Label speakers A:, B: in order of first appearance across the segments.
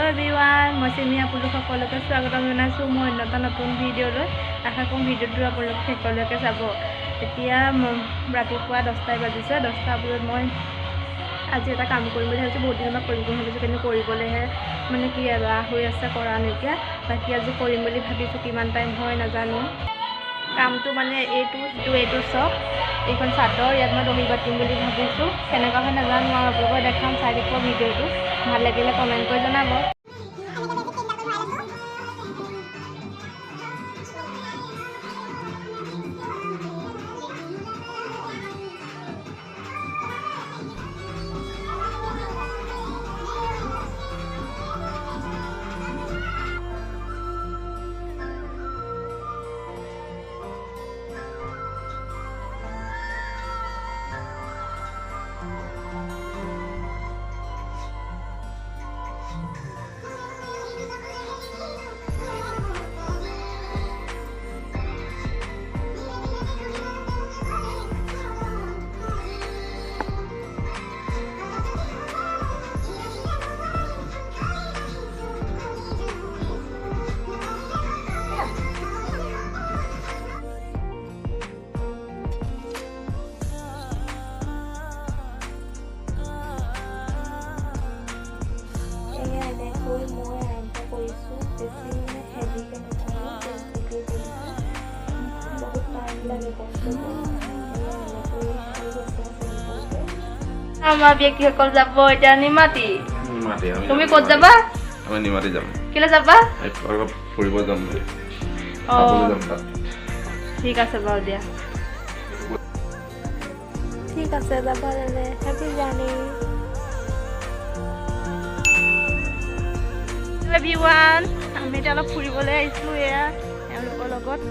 A: Everyone, মই চিমি আপোনালোক সকলোকে স্বাগতম জনাইছোঁ মোৰ অন্য এটা নতুন ভিডিঅ'লৈ। আশা কৰোঁ ভিডিঅ'টো আপোনালোক শেষলৈকে চাব। এতিয়া ৰাতিপুৱা 10টাই বাজিছে। 10টা বজাত মই আজি এটা কাম কৰিম বুলি ভাবিছোঁ। বহুত দিনৰ পৰা কৰিম ভাবিছোঁ, কিন্তু কৰিবলৈহে মানে কি এলাহ হৈ আছে, কৰা নাইকিয়া। বাকী আজি কৰিম বুলি ভাবিছোঁ, কিমান টাইম হয় নাজানো। কামটো মানে এইটো চব এইখন চাদৰ, ইয়াত মই দহি বাতিম বুলি ভাবিছোঁ। কেনেকুৱা হয় নাজানো আৰু আপোনালোকক দেখাম, চাই দিব ভিডিঅ'টো। ভাল লাগিলে কমেণ্ট কৰি জনাব। আমাৰ ব্যক্তিসকল যাব এতিয়া নিমাতি। তুমি ক'ত যাবা?
B: আমি নিমাতি যাম।
A: কেলে যাবা?
B: ফুৰিব যাম।
A: ঠিক আছে বাৰু দিয়া। ঠিক আছে, যাবা তেনে। Happy journey everyone. আমি এতিয়া অলপ ফুৰিবলৈ আহিছোঁ, এয়া এওঁলোকৰ লগত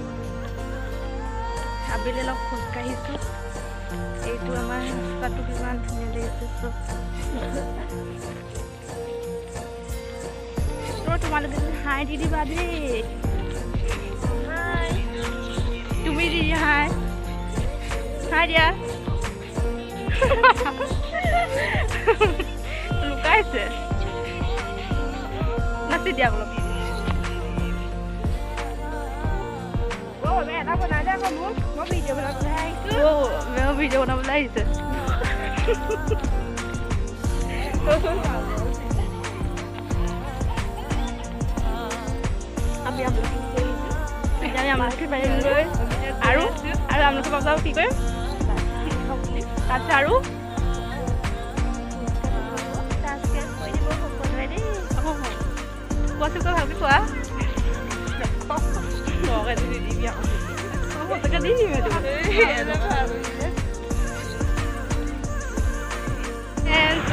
A: আবেলি অলপ খোজকাঢ়িছোঁ। এইটো আমাৰ ৰাস্তাটো কিমান ধুনীয়া লাগিছে চব। তোমালোকে হাই দি দিবা দেই। হাই, তুমি দি হাই হাই দিয়া। লুকাইছে, নাচি দিয়া অলপ। ভিডিঅ' বনাবলৈ আহিছে। আমি আমলখি পাৰিমগৈ আৰু আমলখি পাব কি কৰিম তাৰপিছত আৰু কোৱাচোন, কৈ ভালকৈ কোৱা। সঁচাকৈ দি দিম এইটো।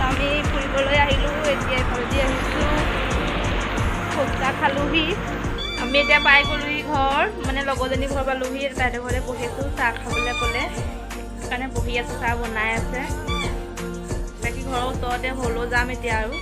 A: আমি ফুৰিবলৈ আহিলোঁ, এতিয়া ঘৰতে আহিছোঁ, ফুচকা খালোঁহি। আমি এতিয়া পাই গ'লোহি ঘৰ, মানে লগৰজনী ঘৰ পালোঁহি। তাইৰ ঘৰতে বহিছোঁ, চাহ খাবলৈ ক'লে, সেইকাৰণে বহি আছোঁ, চাহ বনাই আছে। বাকী ঘৰৰ ওচৰতে হ'লেও যাম এতিয়া আৰু।